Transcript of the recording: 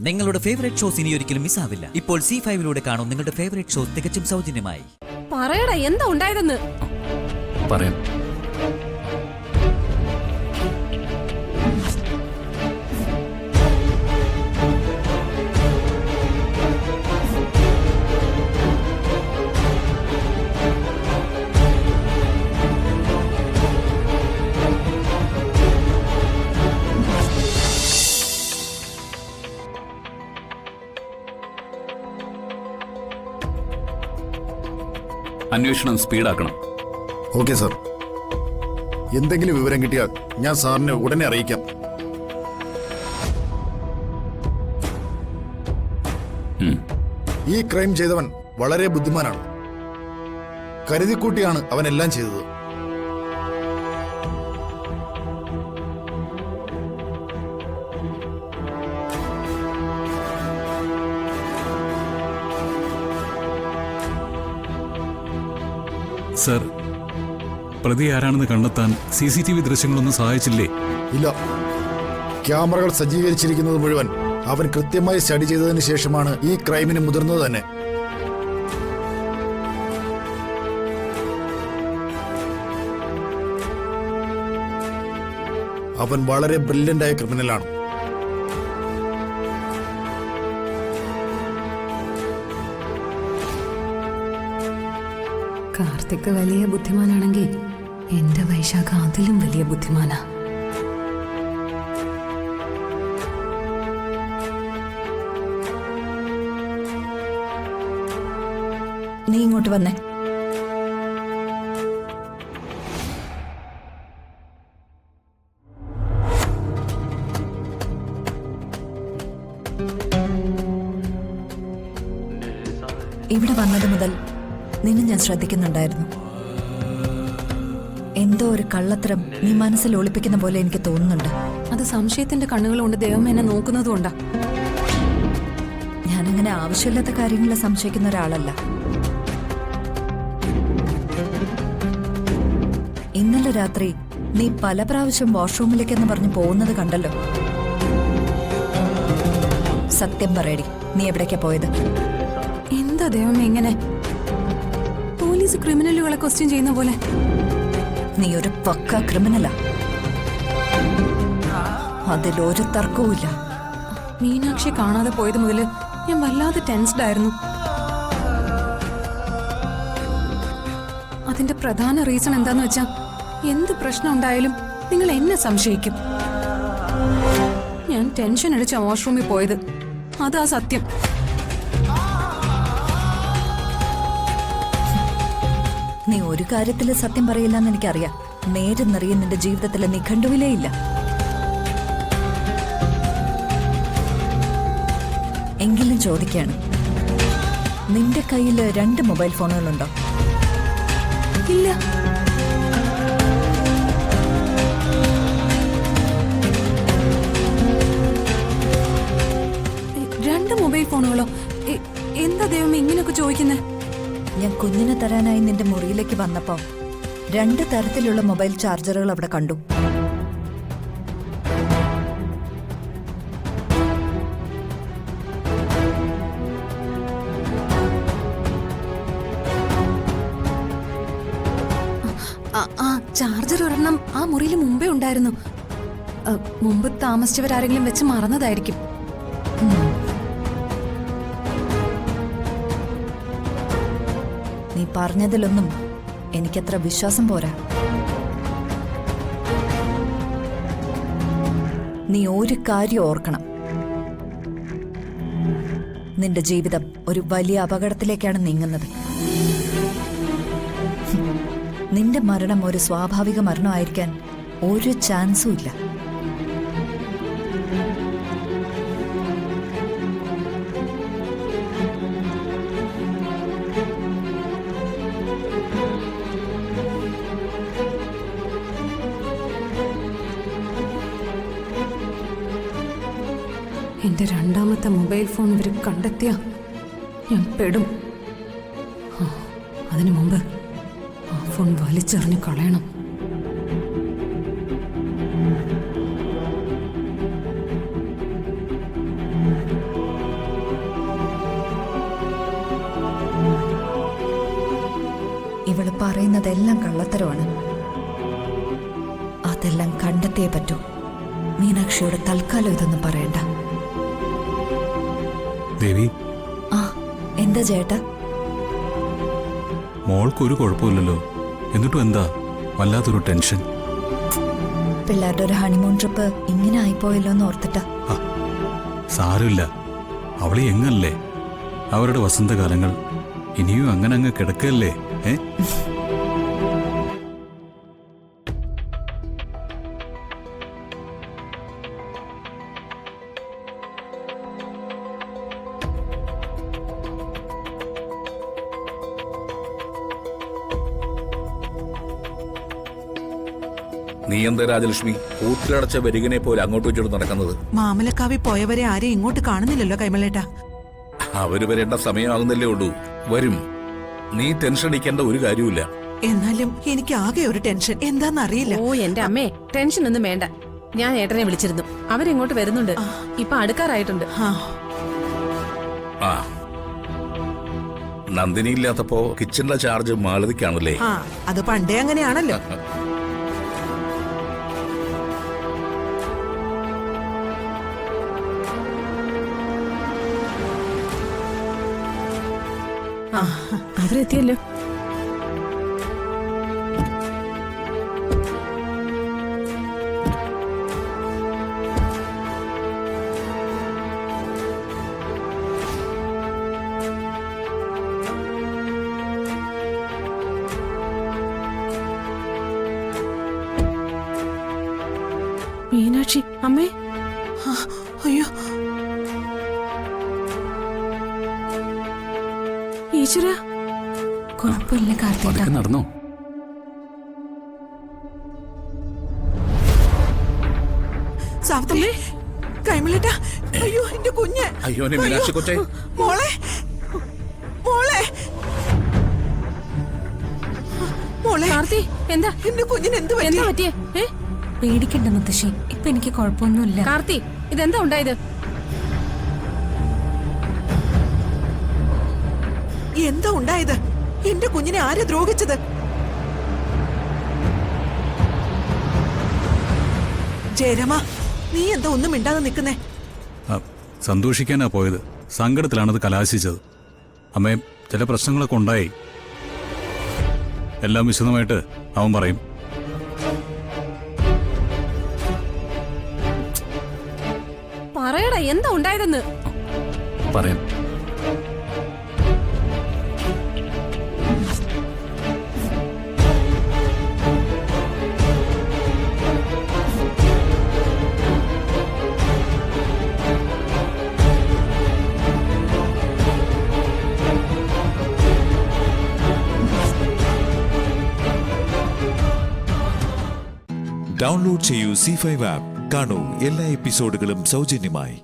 നിങ്ങളുടെ favourite shows ഇനി ഒരിക്കലും മിസ്സാവില്ല. ഇപ്പോൾ C5 കാണും നിങ്ങളുടെ ഫേവറേറ്റ് ഷോസ് തികച്ചും സൗജന്യമായി. പറയടാ, എന്താ ഉണ്ടായതെന്ന്. പറയാം. അന്വേഷണം സ്പീഡാക്കണം. Okay sir. എന്തെങ്കിലും വിവരം കിട്ടിയാൽ ഞാൻ സാറിനെ ഉടനെ അറിയിക്കാം. ഈ ക്രൈം ചെയ്തവൻ വളരെ ബുദ്ധിമാനാണ്. കരുതിക്കൂട്ടിയാണ് അവനെല്ലാം ചെയ്തത്. സർ, പ്രതി ആരാണെന്ന് കണ്ടെത്താൻ CCTV ദൃശ്യങ്ങളൊന്നും സഹായിച്ചില്ലേ? ഇല്ല. ക്യാമറകൾ സജ്ജീകരിച്ചിരിക്കുന്നത് മുഴുവൻ അവൻ കൃത്യമായി സ്റ്റഡി ചെയ്തതിനു ശേഷമാണ് ഈ ക്രൈമിന് മുതിർന്നത് തന്നെ. അവൻ വളരെ ബ്രില്യൻ്റായ ക്രിമിനലാണ്. കാർത്തിക് വലിയ ബുദ്ധിമാനാണെങ്കിൽ എന്റെ വൈശാഖ അതിലും വലിയ ബുദ്ധിമാനാ. നീ ഇങ്ങോട്ട് വന്നേ. ഇവിടെ വന്നത് മുതൽ നിന്നെ ഞാൻ ശ്രദ്ധിക്കുന്നുണ്ടായിരുന്നു. എന്തോ ഒരു കള്ളത്തരം നീ മനസ്സിൽ ഒളിപ്പിക്കുന്ന പോലെ എനിക്ക് തോന്നുന്നുണ്ട്. അത് സംശയത്തിന്റെ കണ്ണുകളുകൊണ്ട് ദൈവം എന്നെ നോക്കുന്നതുകൊണ്ടാ. ഞാനങ്ങനെ ആവശ്യമില്ലാത്ത കാര്യങ്ങളിൽ സംശയിക്കുന്ന ഒരാളല്ല. ഇന്നലെ രാത്രി നീ പല പ്രാവശ്യം വാഷ്റൂമിലേക്കെന്ന് പറഞ്ഞ് പോകുന്നത് കണ്ടല്ലോ. സത്യം പറയടി, നീ എവിടേക്കാ പോയത്? എന്താ ദൈവം ഇങ്ങനെ പോലീസ് ക്രിമിനലുകളെ ക്വസ്റ്റ്യൻ ചെയ്യുന്ന പോലെ? നീ ഒരു പക്ക ക്രിമിനലാ, അതിലൊരു തർക്കവുമില്ല. മീനാക്ഷി കാണാതെ പോയത് മുതല് ഞാൻ വല്ലാതെ ടെൻസ്ഡ് ആയിരുന്നു. അതിന്റെ പ്രധാന റീസൺ എന്താന്ന് വെച്ചാ, എന്ത് പ്രശ്നം ഉണ്ടായാലും നിങ്ങൾ എന്നെ സംശയിക്കും. ഞാൻ ടെൻഷൻ അടിച്ച വാഷ്റൂമിൽ പോയത്, അതാ സത്യം. നീ ഒരു കാര്യത്തില് സത്യം പറയില്ലെന്ന് എനിക്കറിയാം. നേരെന്നറിയ നിന്റെ ജീവിതത്തിലെ നിഘണ്ടുവിലേ ഇല്ല. എങ്കിലും ചോദിക്കാണ്, നിന്റെ കയ്യിൽ 2 മൊബൈൽ ഫോണുകളുണ്ടോ? ഇല്ല. രണ്ട് മൊബൈൽ ഫോണുകളോ? എന്താ ദൈവം ഇങ്ങനെയൊക്കെ ചോദിക്കുന്നേ? ഞാൻ കുഞ്ഞിനെ തരാനായി നിന്റെ മുറിയിലേക്ക് വന്നപ്പോ 2 തരത്തിലുള്ള മൊബൈൽ ചാർജറുകൾ അവിടെ കണ്ടു. ചാർജർ ഒരെണ്ണം ആ മുറിയിൽ മുമ്പേ ഉണ്ടായിരുന്നു. മുമ്പ് താമസിച്ചവരാരെങ്കിലും വെച്ച് മറന്നതായിരിക്കും. നീ പറഞ്ഞതിലൊന്നും എനിക്കത്ര വിശ്വാസം പോരാ. നീ ഒരു കാര്യം ഓർക്കണം, നിന്റെ ജീവിതം ഒരു വലിയ അപകടത്തിലേക്കാണ് നീങ്ങുന്നത്. നിന്റെ മരണം ഒരു സ്വാഭാവിക മരണമായിരിക്കാൻ ഒരു ചാൻസും ഇല്ല. എന്റെ രണ്ടാമത്തെ മൊബൈൽ ഫോൺ ഇവർ കണ്ടെത്തിയ ഞാൻ പെടും. അതിനു മുമ്പ് ആ ഫോൺ വലിച്ചെറിഞ്ഞ് കളയണം. ഇവള് പറയുന്നതെല്ലാം കള്ളത്തരമാണ്. അതെല്ലാം കണ്ടെത്തിയേ പറ്റൂ. മീനാക്ഷിയോട് തൽക്കാലം ഇതൊന്നും പറയണ്ട. ദേവി, ആ, എന്താ ചേട്ടാ? മോൾക്കൊരു കുഴപ്പമില്ലല്ലോ, എന്നിട്ടും എന്താ വല്ലാത്തൊരു ടെൻഷൻ? പിള്ളേരുടെ ഒരു ഹണിമൂൺ ട്രിപ്പ് ഇങ്ങനെ ആയിപ്പോയല്ലോ എന്ന് ഓർത്തിട്ടാ. സാരമില്ല, അവള് എങ്ങല്ലേ. അവരുടെ വസന്തകാലങ്ങൾ ഇനിയും അങ്ങനെ അങ്ങ് കിടക്കല്ലേ. നീ എന്താ രാജലക്ഷ്മി കൂട്ടിലടച്ച വരികനെ പോലെ അങ്ങോട്ടും ഇങ്ങോട്ടും നടക്കുന്നത്? മാമലക്കാവി പോയവരെ ആരെയും ഇങ്ങോട്ട് കാണുന്നില്ലല്ലോ കൈമളേട്ടാ. അവര് വരേണ്ട സമയമാകുന്നല്ലേ ഉള്ളൂ. വരും, നീ ടെൻഷൻ അടിക്കേണ്ട ഒരു കാര്യമില്ല. എന്നാലും എനിക്ക് ആകെ ഒരു ടെൻഷൻ, എന്താന്നറിയില്ല. ഓ എന്റെ അമ്മേ, ടെൻഷൻ ഒന്നും വേണ്ട. ഞാൻ ഏട്ടനെ വിളിച്ചിരുന്നു, അവരിങ്ങോട്ട് വരുന്നുണ്ട്. ഇപ്പൊ അടുക്കാറായിട്ടുണ്ട്. ആ, നന്ദിനി ഇല്ലാത്തപ്പോ കിച്ചണിലെ ചാർജ് മാലതിക്കാണല്ലേ? ആ, അത് പണ്ടേ അങ്ങനെയാണല്ലോ. അവരെത്തിയല്ലോ. മീനാക്ഷി അമ്മേ. അയ്യോ, ഈശ്വര, കുഴപ്പമില്ല കാർത്തിക. അതൊക്കെ നടന്നോ? സാവിത്രി, കൈമളേട്ടാ, അയ്യോ എന്റെ കുഞ്ഞ്. അയ്യോ എന്നെ മീനാക്ഷി കൊച്ചേ. മോളെ, മോളെ, മോളെ. കാർത്തി, എന്താ എന്റെ കുഞ്ഞിന് എന്ത് എന്താ പറ്റി? പറ്റിയേ? പേടിക്കണ്ട മുത്തശ്ശി, ഇപ്പൊ എനിക്ക് കുഴപ്പമൊന്നുമില്ല. കാർത്തി, ഇതെന്താ ഉണ്ടായത്? എന്താ ഉണ്ടായത്? എന്റെ കുഞ്ഞിനെ ആര് ദ്രോഹിച്ചത്? ജയരമ, നീ എന്താ ഒന്നും മിണ്ടാതെ നിൽക്കുന്നേ? സന്തോഷിക്കാനാ പോയത്, സങ്കടത്തിലാണത് കലാശിച്ചത്. അമ്മേ, ചില പ്രശ്നങ്ങളൊക്കെ ഉണ്ടായി. എല്ലാം വിശദമായിട്ട് അവൻ പറയും. പറയടാ, എന്താ ഉണ്ടായതെന്ന്. പറയാം. ഡൗൺലോഡ് ചെയ്യൂ C5 ആപ്പ്. കാണൂ എല്ലാ എപ്പിസോഡുകളും സൗജന്യമായി.